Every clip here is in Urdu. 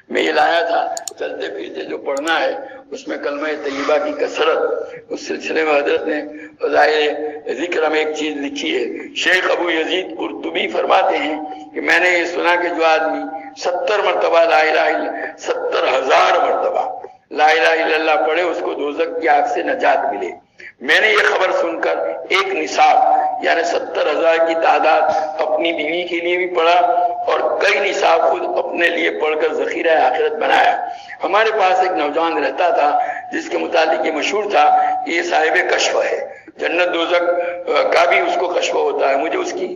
میں یہ لایا تھا چلتے پھرتے جو پڑھنا ہے اس میں کلمہ طیبہ کی کثرت، اس سلسلے میں حضرت نے فضائل ذکر میں ایک چیز لکھی ہے۔ شیخ ابو یزید قرطبی فرماتے ہیں کہ میں نے یہ سنا کہ جو آدمی 70 مرتبہ لا الہ الا 70,000 مرتبہ لا الہ الا اللہ پڑھے اس کو دوزخ کی آگ سے نجات ملے۔ میں نے یہ خبر سن کر ایک نصاب یعنی 70,000 کی تعداد اپنی بیوی کے لیے بھی پڑھا اور کئی نصاب خود اپنے لیے پڑھ کر ذخیرہ آخرت بنایا۔ ہمارے پاس ایک نوجوان رہتا تھا جس کے متعلق یہ مشہور تھا کہ یہ صاحب کشف ہے، جنت دوزخ کا بھی اس کو کشف ہوتا ہے۔ مجھے اس کی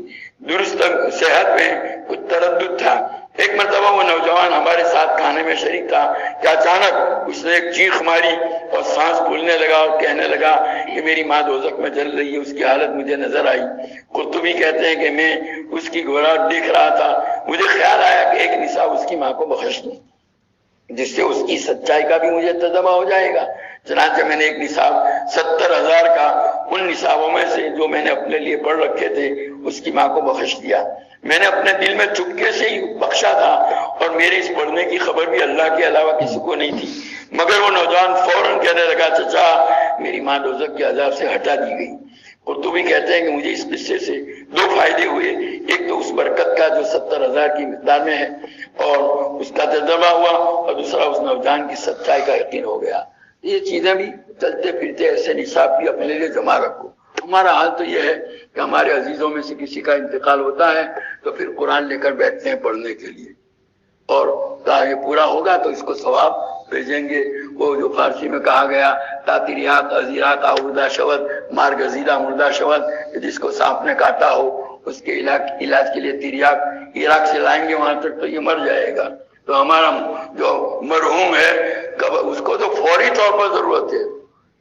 درست صحت میں کچھ تردد تھا۔ ایک مرتبہ وہ نوجوان ہمارے ساتھ کھانے میں شریک تھا کہ اچانک اس نے ایک چیخ ماری اور سانس پھولنے لگا اور کہنے لگا کہ میری ماں دوزخ میں جل رہی ہے۔ اس کی حالت مجھے نظر آئی۔ قرطبی کہتے ہیں کہ میں اس کی گھبراہٹ دیکھ رہا تھا، مجھے خیال آیا کہ ایک نصاب اس کی ماں کو بخش دوں جس سے اس کی سچائی کا بھی مجھے تجربہ ہو جائے گا۔ چنانچہ میں نے ایک نصاب 70,000 کا ان نصابوں میں سے جو میں نے اپنے لیے پڑھ رکھے تھے اس کی ماں کو بخش دیا۔ میں نے اپنے دل میں چپکے سے ہی بخشا تھا اور میرے اس پڑھنے کی خبر بھی اللہ کے علاوہ کسی کو نہیں تھی، مگر وہ نوجوان فوراً کہنے لگا چچا میری ماں دوزخ کے عذاب سے ہٹا دی گئی۔ قرطبی کہتے ہیں کہ مجھے اس قصے سے 2 فائدے ہوئے، ایک تو اس برکت کا جو 70,000 کی مقدار میں ہے اور اس کا تجربہ ہوا، اور دوسرا اس نوجوان کی سچائی کا یقین ہو گیا۔ یہ چیزیں بھی چلتے پھرتے ایسے نصاب بھی اپنے لیے جمع رکھو۔ ہمارا حال تو یہ ہے کہ ہمارے عزیزوں میں سے کسی کا انتقال ہوتا ہے تو پھر قرآن لے کر بیٹھتے ہیں پڑھنے کے لیے، اور یہ پورا ہوگا تو اس کو ثواب بھیجیں گے۔ وہ جو فارسی میں کہا گیا تاتریات ازیرات آوردہ شود مار گزیدہ مردہ شود، جس کو سانپ نے کاٹا ہو اس کے علاج کے لیے تریاک عراق سے لائیں گے وہاں تک تو یہ مر جائے گا۔ تو ہمارا جو مرحوم ہے اس کو تو فوری طور پر ضرورت ہے،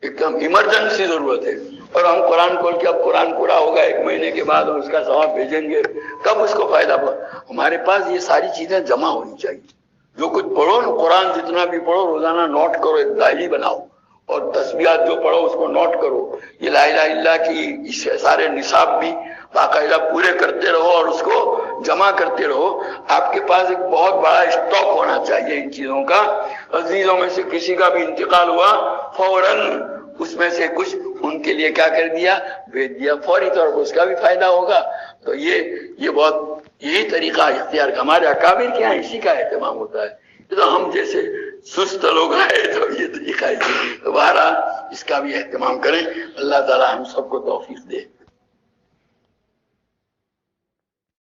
ایک دم ایمرجنسی ضرورت ہے، اور ہم قرآن کھول کے اب قرآن پورا ہوگا 1 مہینے کے بعد اور اس کا ثواب بھیجیں گے، کب اس کو فائدہ پڑا؟ ہمارے پاس یہ ساری چیزیں جمع ہونی چاہیے۔ جو کچھ پڑھو نا، قرآن جتنا بھی پڑھو روزانہ نوٹ کرو، ایک ڈائری بناؤ، اور تسبیحات جو پڑھو اس کو نوٹ کرو۔ یہ لا الہ الا اللہ کی اس سارے نصاب بھی باقاعدہ پورے کرتے رہو اور اس کو جمع کرتے رہو۔ آپ کے پاس ایک بہت بڑا اسٹاک ہونا چاہیے ان چیزوں کا۔ عزیزوں میں سے کسی کا بھی انتقال ہوا فوراً اس میں سے کچھ ان کے لیے کیا کر دیا، بھیج دیا، فوری طور پر اس کا بھی فائدہ ہوگا۔ تو یہ بہت یہی طریقہ اختیار کا ہمارے اکابر کے یہاں اسی کا اہتمام ہوتا ہے۔ تو ہم جیسے سست لوگ آئے تو یہ طریقہ ہے، دوبارہ اس کا بھی اہتمام کریں۔ اللہ تعالی ہم سب کو توفیق دے۔